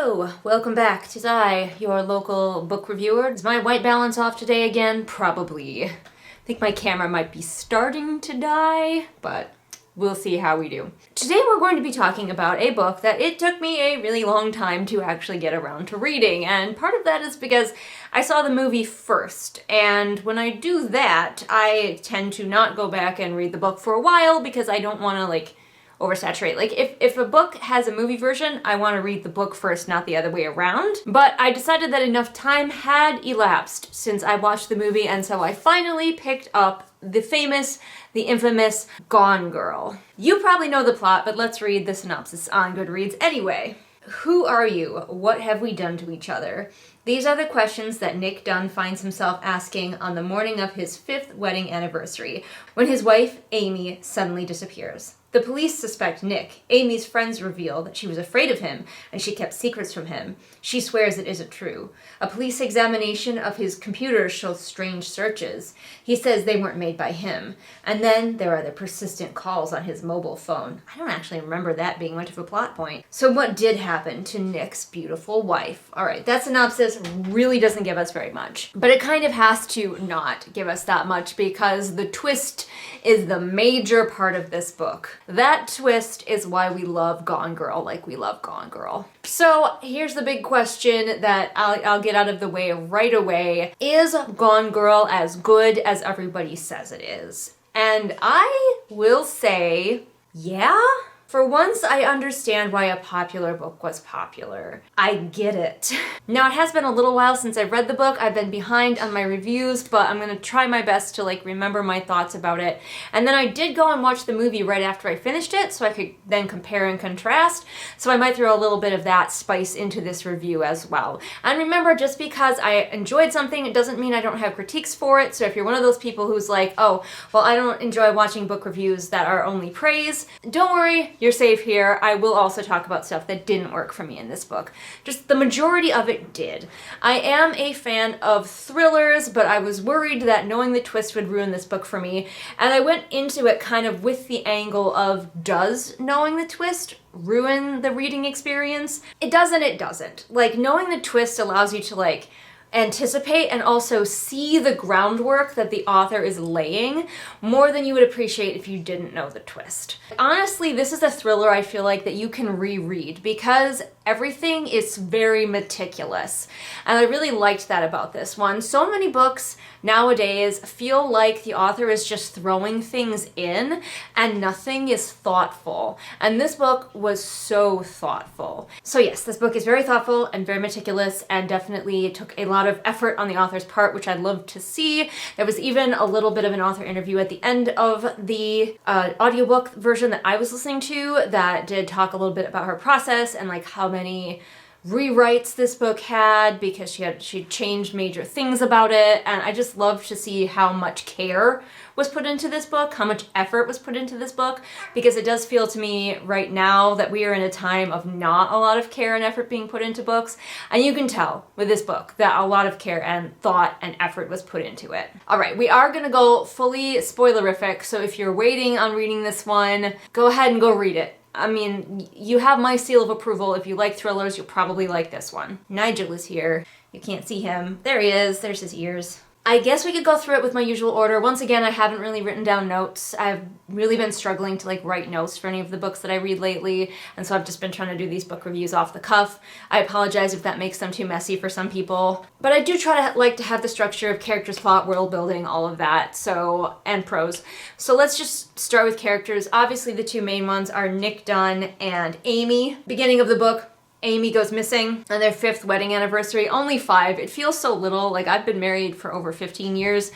Hello, welcome back. 'Tis I, your local book reviewer. Is my white balance off today again? Probably. I think my camera might be starting to die, but we'll see how we do. Today we're going to be talking about a book that it took me a really long time to actually get around to reading, and part of that is because I saw the movie first, and when I do that, I tend to not go back and read the book for a while because I don't want to, oversaturate. If a book has a movie version, I want to read the book first, not the other way around. But I decided that enough time had elapsed since I watched the movie, and so I finally picked up the infamous Gone Girl. You probably know the plot, but let's read the synopsis on Goodreads anyway. Who are you? What have we done to each other? These are the questions that Nick Dunn finds himself asking on the morning of his 5th wedding anniversary, when his wife, Amy, suddenly disappears. The police suspect Nick. Amy's friends reveal that she was afraid of him and she kept secrets from him. She swears it isn't true. A police examination of his computer shows strange searches. He says they weren't made by him. And then there are the persistent calls on his mobile phone. I don't actually remember that being much of a plot point. So what did happen to Nick's beautiful wife? Alright, that synopsis really doesn't give us very much. But it kind of has to not give us that much because the twist is the major part of this book. That twist is why we love Gone Girl like we love Gone Girl. So here's the big question that I'll get out of the way right away. Is Gone Girl as good as everybody says it is? And I will say, yeah. For once, I understand why a popular book was popular. I get it. Now, it has been a little while since I've read the book. I've been behind on my reviews, but I'm gonna try my best to remember my thoughts about it. And then I did go and watch the movie right after I finished it, so I could then compare and contrast. So I might throw a little bit of that spice into this review as well. And remember, just because I enjoyed something, it doesn't mean I don't have critiques for it. So if you're one of those people who's like, oh, well, I don't enjoy watching book reviews that are only praise, don't worry. You're safe here. I will also talk about stuff that didn't work for me in this book. Just the majority of it did. I am a fan of thrillers, but I was worried that knowing the twist would ruin this book for me, and I went into it kind of with the angle of, does knowing the twist ruin the reading experience? It does and it doesn't. Knowing the twist allows you to anticipate and also see the groundwork that the author is laying more than you would appreciate if you didn't know the twist. Honestly, this is a thriller I feel like that you can reread because everything is very meticulous. And I really liked that about this one. So many books nowadays feel like the author is just throwing things in and nothing is thoughtful. And this book was so thoughtful. So yes, this book is very thoughtful and very meticulous and definitely took a lot of effort on the author's part, which I'd love to see. There was even a little bit of an author interview at the end of the audiobook version that I was listening to that did talk a little bit about her process and how many rewrites this book had because she changed major things about it, and I just love to see how much care was put into this book, how much effort was put into this book, because it does feel to me right now that we are in a time of not a lot of care and effort being put into books, and you can tell with this book that a lot of care and thought and effort was put into it. Alright, we are gonna go fully spoilerific, so if you're waiting on reading this one, go ahead and go read it. I mean, you have my seal of approval. If you like thrillers, you'll probably like this one. Nigel is here. You can't see him. There he is. There's his ears. I guess we could go through it with my usual order. Once again, I haven't really written down notes. I've really been struggling to write notes for any of the books that I read lately, and so I've just been trying to do these book reviews off the cuff. I apologize if that makes them too messy for some people, but I do try to have the structure of characters, plot, world building, all of that, and prose. So let's just start with characters. Obviously, the two main ones are Nick Dunn and Amy. Beginning of the book, Amy goes missing on their 5th wedding anniversary. Only 5. It feels so little. I've been married for over 15 years.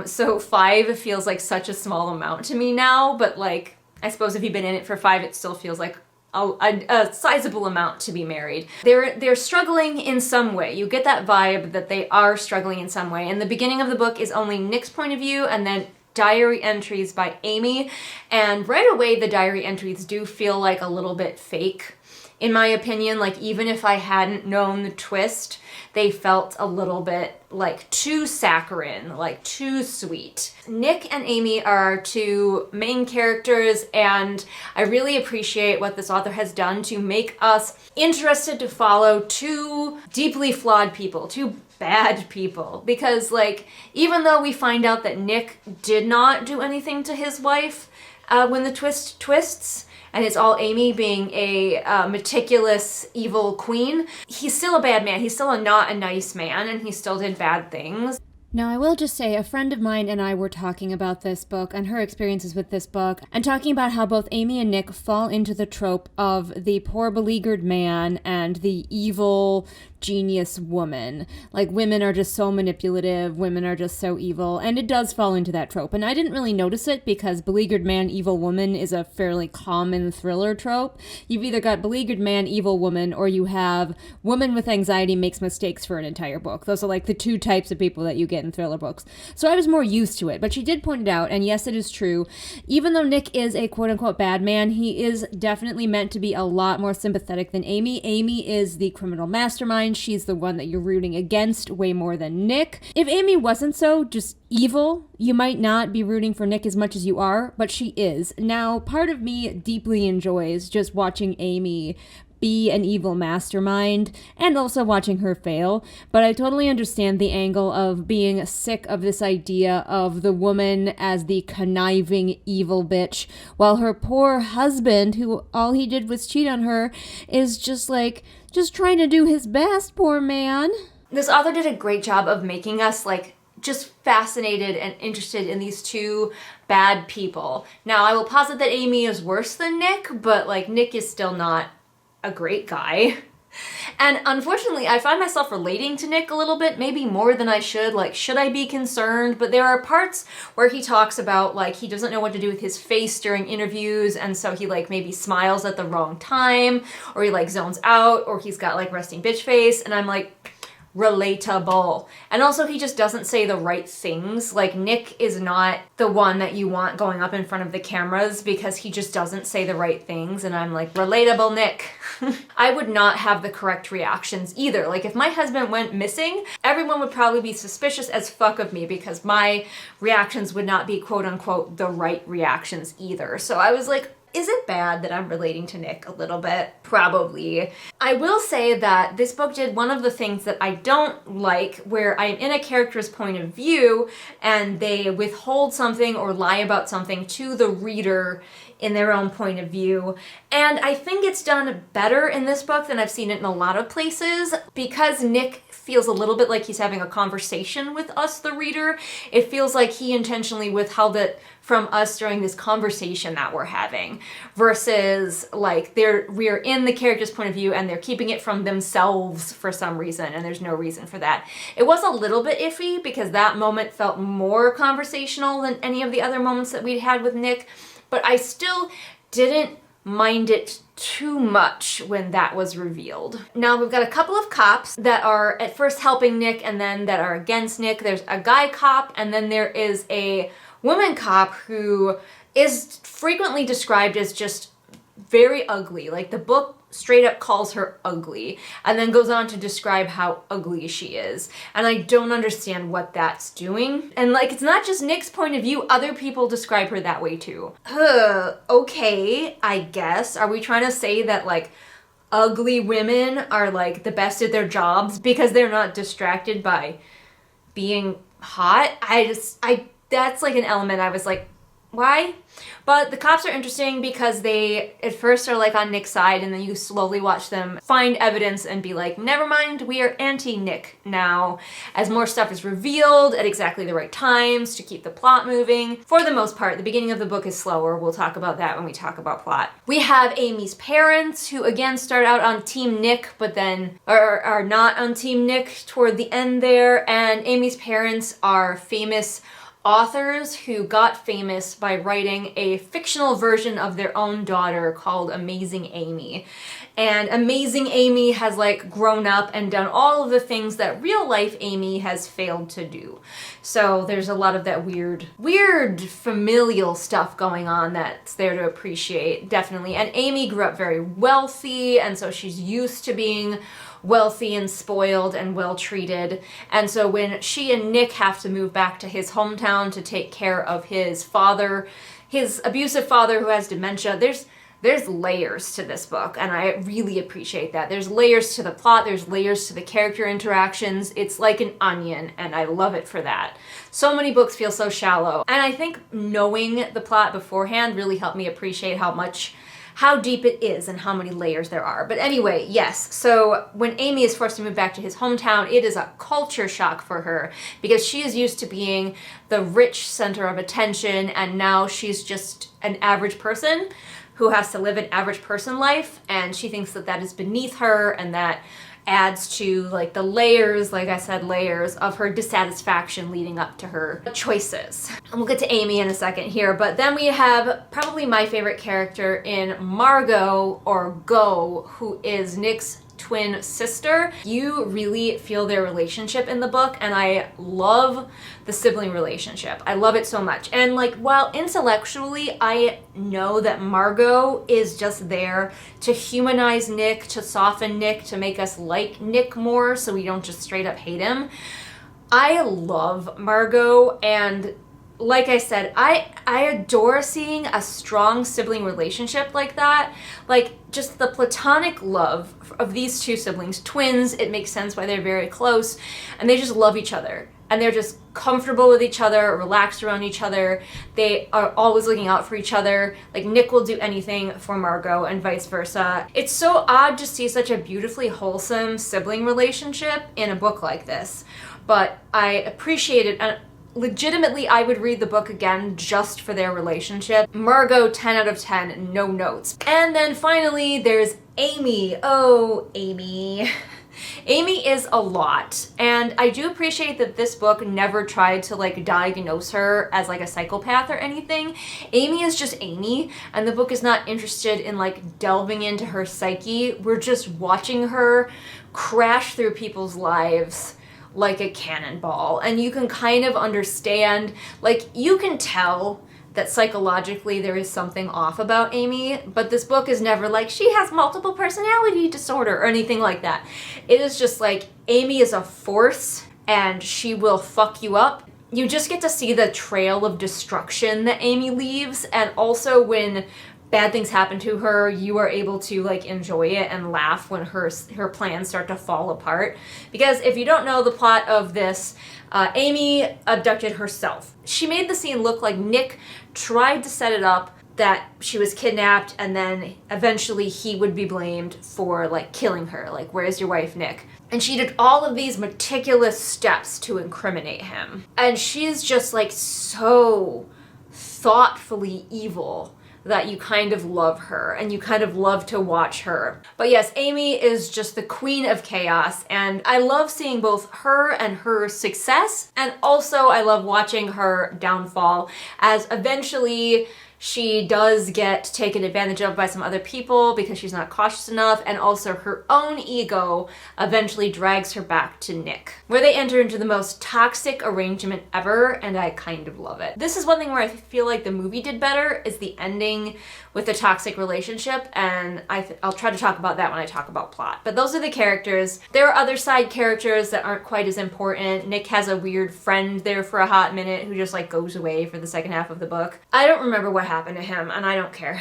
So 5 feels like such a small amount to me now. But I suppose if you've been in it for 5, it still feels like a sizable amount to be married. They're struggling in some way. You get that vibe that they are struggling in some way. And the beginning of the book is only Nick's point of view and then diary entries by Amy. And right away, the diary entries do feel a little bit fake. in my opinion. Like, even if I hadn't known the twist, they felt a little bit like too saccharine, like too sweet. Nick and Amy are our two main characters, and I really appreciate what this author has done to make us interested to follow two deeply flawed people, two bad people. Because, like, even though we find out that Nick did not do anything to his wife when the twist twists, and it's all Amy being a meticulous, evil queen, he's still a bad man. He's still not a nice man, and he still did bad things. Now, I will just say, a friend of mine and I were talking about this book and her experiences with this book, and talking about how both Amy and Nick fall into the trope of the poor beleaguered man and the evil genius woman. Like, women are just so manipulative, women are just so evil, and it does fall into that trope. And I didn't really notice it because beleaguered man, evil woman is a fairly common thriller trope. You've either got beleaguered man, evil woman, or you have woman with anxiety makes mistakes for an entire book. Those are like the two types of people that you get in thriller books. So I was more used to it, but she did point it out, and yes, it is true. Even though Nick is a quote-unquote bad man, he is definitely meant to be a lot more sympathetic than Amy. Amy is the criminal mastermind. She's the one that you're rooting against way more than Nick. If Amy wasn't so just evil, you might not be rooting for Nick as much as you are, but she is. Now, part of me deeply enjoys just watching Amy be an evil mastermind and also watching her fail, but I totally understand the angle of being sick of this idea of the woman as the conniving evil bitch, while her poor husband, who all he did was cheat on her, is just trying to do his best, poor man. This author did a great job of making us just fascinated and interested in these two bad people. Now, I will posit that Amy is worse than Nick, but Nick is still not a great guy. And unfortunately, I find myself relating to Nick a little bit, maybe more than I should. Should I be concerned? But there are parts where he talks about, he doesn't know what to do with his face during interviews, and so he, maybe smiles at the wrong time, or he, zones out, or he's got, resting bitch face, and I'm relatable. And also, he just doesn't say the right things. Nick is not the one that you want going up in front of the cameras because he just doesn't say the right things, and I'm relatable Nick. I would not have the correct reactions either. If my husband went missing, everyone would probably be suspicious as fuck of me because my reactions would not be quote unquote the right reactions either. So I was is it bad that I'm relating to Nick a little bit? Probably. I will say that this book did one of the things that I don't like, where I'm in a character's point of view and they withhold something or lie about something to the reader in their own point of view. And I think it's done better in this book than I've seen it in a lot of places, because Nick feels a little bit like he's having a conversation with us, the reader. It feels like he intentionally withheld it from us during this conversation that we're having, versus we're in the character's point of view and they're keeping it from themselves for some reason, and there's no reason for that. It was a little bit iffy because that moment felt more conversational than any of the other moments that we'd had with Nick, but I still didn't mind it too much when that was revealed. Now, we've got a couple of cops that are at first helping Nick and then that are against Nick. There's a guy cop, and then there is a woman cop who is frequently described as just very ugly. The book straight up calls her ugly and then goes on to describe how ugly she is. And I don't understand what that's doing. And it's not just Nick's point of view, other people describe her that way too. Okay, I guess. Are we trying to say that ugly women are the best at their jobs because they're not distracted by being hot? That's an element I was why? But the cops are interesting because they at first are on Nick's side, and then you slowly watch them find evidence and be never mind, we are anti-Nick now, as more stuff is revealed at exactly the right times to keep the plot moving. For the most part, the beginning of the book is slower. We'll talk about that when we talk about plot. We have Amy's parents, who again start out on Team Nick, but then are not on Team Nick toward the end there, and Amy's parents are famous authors who got famous by writing a fictional version of their own daughter called Amazing Amy. And Amazing Amy has like grown up and done all of the things that real life Amy has failed to do. So there's a lot of that weird familial stuff going on that's there to appreciate, definitely. And Amy grew up very wealthy, and so she's used to being wealthy and spoiled and well treated. And so when she and Nick have to move back to his hometown to take care of his father, his abusive father who has dementia, there's layers to this book, and I really appreciate that. There's layers to the plot, there's layers to the character interactions. It's like an onion, and I love it for that. So many books feel so shallow, and I think knowing the plot beforehand really helped me appreciate how deep it is and how many layers there are. But anyway, yes, so when Amy is forced to move back to his hometown, it is a culture shock for her because she is used to being the rich center of attention, and now she's just an average person who has to live an average person life, and she thinks that that is beneath her, and that adds to like the layers, like I said, layers of her dissatisfaction leading up to her choices. And we'll get to Amy in a second here, but then we have probably my favorite character in Margot, or Go, who is Nick's twin sister. You really feel their relationship in the book, and I love the sibling relationship. I love it so much. And like, while intellectually I know that Margot is just there to humanize Nick, to soften Nick, to make us like Nick more so we don't just straight up hate him, I love Margot, and like I said, I adore seeing a strong sibling relationship like that. Like, just the platonic love of these two siblings, twins, it makes sense why they're very close, and they just love each other. And they're just comfortable with each other, relaxed around each other. They are always looking out for each other. Like, Nick will do anything for Margot and vice versa. It's so odd to see such a beautifully wholesome sibling relationship in a book like this. But I appreciate it, and legitimately, I would read the book again just for their relationship. Margot, 10 out of 10, no notes. And then finally, there's Amy. Oh, Amy. Amy is a lot, and I do appreciate that this book never tried to like diagnose her as like a psychopath or anything. Amy is just Amy, and the book is not interested in like delving into her psyche. We're just watching her crash through people's lives like a cannonball, and you can kind of understand, like, you can tell that psychologically there is something off about Amy, but this book is never like, she has multiple personality disorder or anything like that. It is just like, Amy is a force, and she will fuck you up. You just get to see the trail of destruction that Amy leaves, and also when bad things happen to her, you are able to like enjoy it and laugh when her plans start to fall apart. Because if you don't know the plot of this, Amy abducted herself. She made the scene look like Nick tried to set it up that she was kidnapped, and then eventually he would be blamed for like killing her. Like, where's your wife, Nick? And she did all of these meticulous steps to incriminate him. And she's just like so thoughtfully evil that you kind of love her, and you kind of love to watch her. But yes, Amy is just the queen of chaos, and I love seeing both her and her success, and also I love watching her downfall, as eventually she does get taken advantage of by some other people because she's not cautious enough, and also her own ego eventually drags her back to Nick, where they enter into the most toxic arrangement ever, and I kind of love it. This is one thing where I feel like the movie did better, is the ending with the toxic relationship, and I'll try to talk about that when I talk about plot. But those are the characters. There are other side characters that aren't quite as important. Nick has a weird friend there for a hot minute who just like goes away for the second half of the book. I don't remember what happened to him, and I don't care.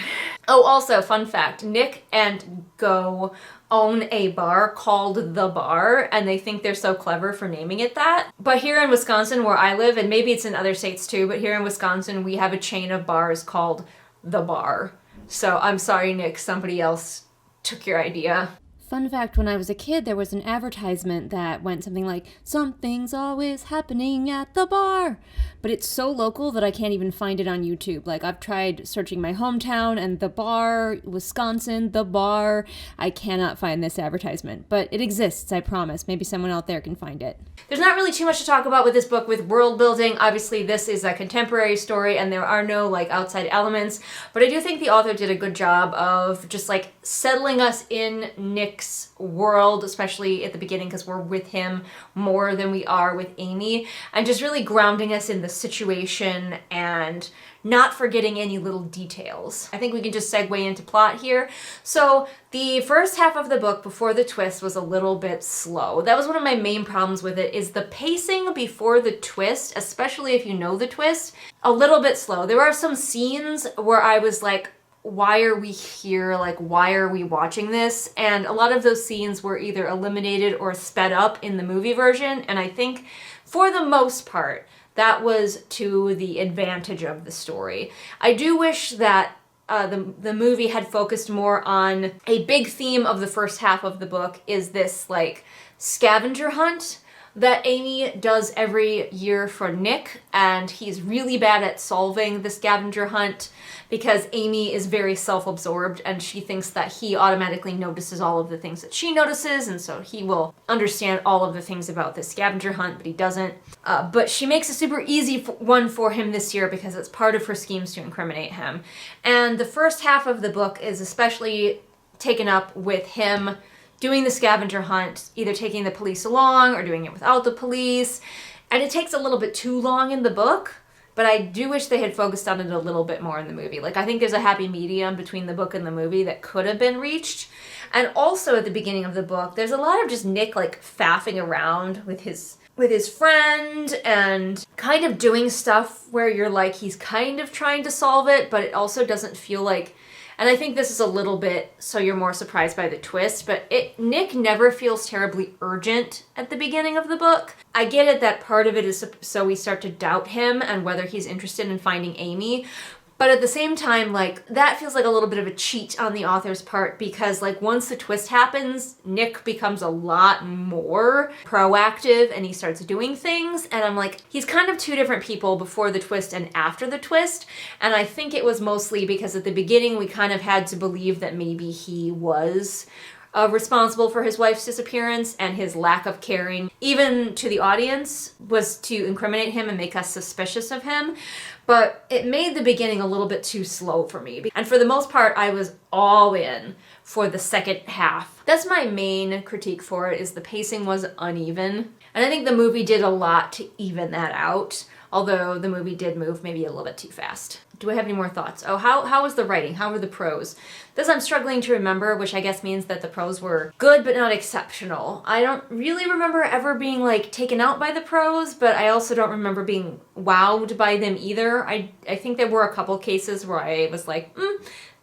Oh, also, fun fact, Nick and Go own a bar called The Bar, and they think they're so clever for naming it that. But here in Wisconsin, where I live, and maybe it's in other states too, but here in Wisconsin, we have a chain of bars called The Bar. So I'm sorry, Nick, somebody else took your idea. Fun fact, when I was a kid, there was an advertisement that went something like, "Something's always happening at the bar." But it's so local that I can't even find it on YouTube. Like, I've tried searching my hometown and the bar, Wisconsin, the bar. I cannot find this advertisement. But it exists, I promise. Maybe someone out there can find it. There's not really too much to talk about with this book with world building. Obviously, this is a contemporary story and there are no like outside elements. But I do think the author did a good job of just like settling us in Nick's world, especially at the beginning because we're with him more than we are with Amy, and just really grounding us in the situation and not forgetting any little details. I think we can just segue into plot here. So the first half of the book before the twist was a little bit slow. That was one of my main problems with it, is the pacing before the twist, especially if you know the twist, a little bit slow. There are some scenes where I was like, why are we here? Like, why are we watching this? And a lot of those scenes were either eliminated or sped up in the movie version. And I think for the most part, that was to the advantage of the story. I do wish that the movie had focused more on a big theme of the first half of the book, is this like scavenger hunt that Amy does every year for Nick, and he's really bad at solving the scavenger hunt because Amy is very self-absorbed and she thinks that he automatically notices all of the things that she notices, and so he will understand all of the things about this scavenger hunt, but he doesn't. But she makes a super easy one for him this year because it's part of her schemes to incriminate him. And the first half of the book is especially taken up with him doing the scavenger hunt, either taking the police along or doing it without the police. And it takes a little bit too long in the book, but I do wish they had focused on it a little bit more in the movie. Like, I think there's a happy medium between the book and the movie that could have been reached. And also at the beginning of the book, there's a lot of just Nick like faffing around with his friend and kind of doing stuff where you're like, he's kind of trying to solve it, but it also doesn't feel like. And I think this is a little bit so you're more surprised by the twist, but Nick never feels terribly urgent at the beginning of the book. I get it that part of it is so we start to doubt him and whether he's interested in finding Amy. But at the same time, like, that feels like a little bit of a cheat on the author's part because, like, once the twist happens, Nick becomes a lot more proactive and he starts doing things. And I'm like, he's kind of two different people before the twist and after the twist. And I think it was mostly because at the beginning we kind of had to believe that maybe he was responsible for his wife's disappearance, and his lack of caring, even to the audience, was to incriminate him and make us suspicious of him. But it made the beginning a little bit too slow for me. And for the most part, I was all in for the second half. That's my main critique for it, is the pacing was uneven. And I think the movie did a lot to even that out, although the movie did move maybe a little bit too fast. Do I have any more thoughts? Oh, how was the writing? How were the prose? This I'm struggling to remember, which I guess means that the prose were good but not exceptional. I don't really remember ever being like taken out by the prose, but I also don't remember being wowed by them either. I think there were a couple cases where I was like,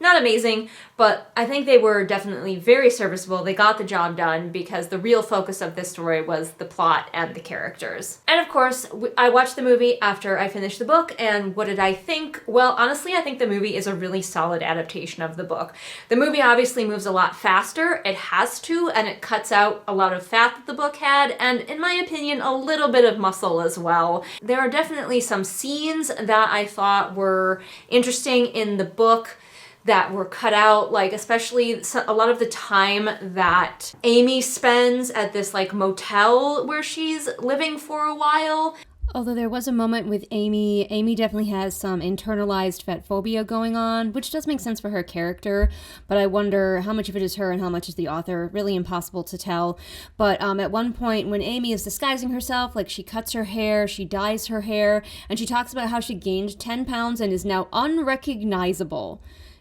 not amazing, but I think they were definitely very serviceable. They got the job done because the real focus of this story was the plot and the characters. And of course, I watched the movie after I finished the book, and what did I think? Well, honestly, I think the movie is a really solid adaptation of the book. The movie obviously moves a lot faster. It has to, and it cuts out a lot of fat that the book had, and in my opinion, a little bit of muscle as well. There are definitely some scenes that I thought were interesting in the book that were cut out, like especially a lot of the time that Amy spends at this like motel where she's living for a while. Although there was a moment with Amy definitely has some internalized fat phobia going on, which does make sense for her character, but I wonder how much of it is her and how much is the author. Really impossible to tell. But at one point when Amy is disguising herself, like she cuts her hair, she dyes her hair, and she talks about how she gained 10 pounds and is now unrecognizable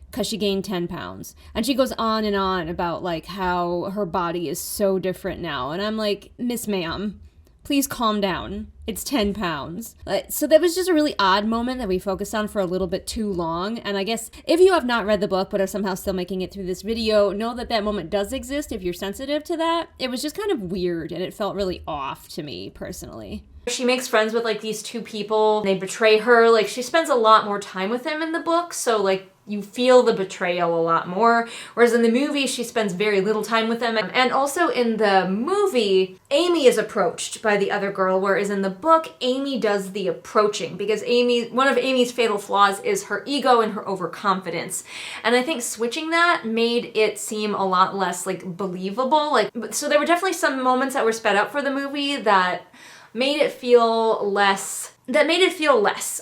because she gained 10 pounds. And she goes on and on about like how her body is so different now. And I'm like, Miss Ma'am, please calm down. It's 10 pounds. So that was just a really odd moment that we focused on for a little bit too long. And I guess if you have not read the book but are somehow still making it through this video, know that that moment does exist if you're sensitive to that. It was just kind of weird and it felt really off to me personally. She makes friends with like these two people. They betray her. Like she spends a lot more time with them in the book. So like you feel the betrayal a lot more. Whereas in the movie, she spends very little time with them. And also in the movie, Amy is approached by the other girl, whereas in the book, Amy does the approaching because one of Amy's fatal flaws is her ego and her overconfidence. And I think switching that made it seem a lot less like believable. So there were definitely some moments that were sped up for the movie that made it feel less.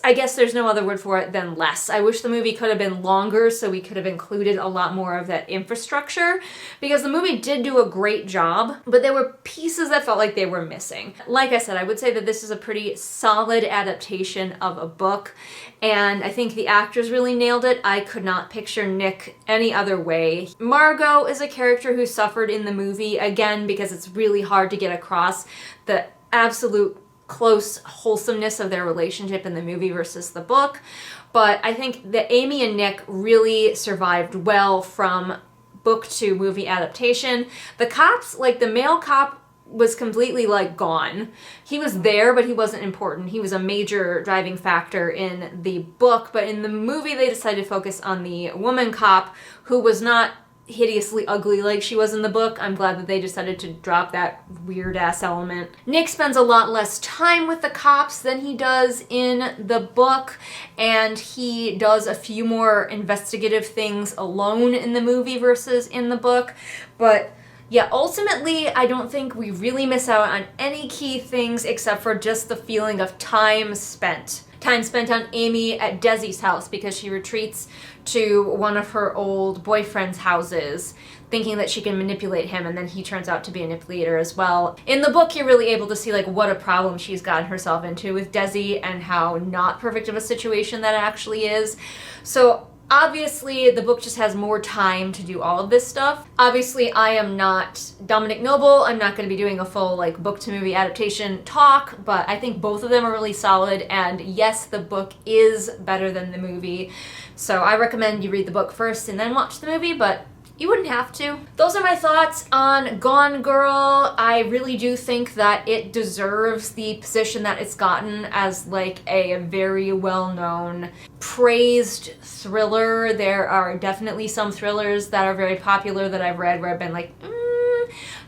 I guess there's no other word for it than less. I wish the movie could have been longer so we could have included a lot more of that infrastructure because the movie did do a great job, but there were pieces that felt like they were missing. Like I said, I would say that this is a pretty solid adaptation of a book, and I think the actors really nailed it. I could not picture Nick any other way. Margot is a character who suffered in the movie, again, because it's really hard to get across the absolute close wholesomeness of their relationship in the movie versus the book. But I think that Amy and Nick really survived well from book to movie adaptation. The cops, like the male cop, was completely like gone. He was there, but he wasn't important. He was a major driving factor in the book, but in the movie they decided to focus on the woman cop who was not hideously ugly like she was in the book. I'm glad that they decided to drop that weird ass element. Nick spends a lot less time with the cops than he does in the book, and he does a few more investigative things alone in the movie versus in the book. But yeah, ultimately, I don't think we really miss out on any key things except for just the feeling of time spent. Time spent on Amy at Desi's house because she retreats to one of her old boyfriend's houses thinking that she can manipulate him, and then he turns out to be a manipulator as well. In the book, you're really able to see like what a problem she's gotten herself into with Desi and how not perfect of a situation that actually is. So obviously, the book just has more time to do all of this stuff. Obviously, I am not Dominic Noble. I'm not going to be doing a full like book to movie adaptation talk, but I think both of them are really solid, and yes, the book is better than the movie. So I recommend you read the book first and then watch the movie, but you wouldn't have to. Those are my thoughts on Gone Girl. I really do think that it deserves the position that it's gotten as like a very well-known, praised thriller. There are definitely some thrillers that are very popular that I've read where I've been like,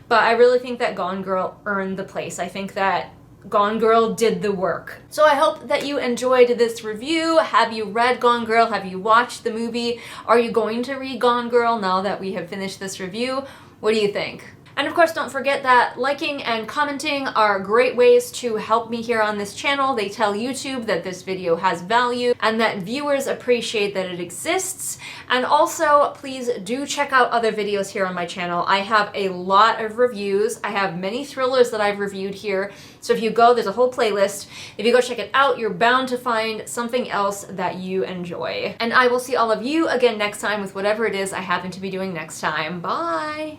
but I really think that Gone Girl earned the place. I think that Gone Girl did the work. So I hope that you enjoyed this review. Have you read Gone Girl? Have you watched the movie? Are you going to read Gone Girl now that we have finished this review? What do you think? And of course, don't forget that liking and commenting are great ways to help me here on this channel. They tell YouTube that this video has value and that viewers appreciate that it exists. And also, please do check out other videos here on my channel. I have a lot of reviews. I have many thrillers that I've reviewed here. So if you go, there's a whole playlist. If you go check it out, you're bound to find something else that you enjoy. And I will see all of you again next time with whatever it is I happen to be doing next time. Bye!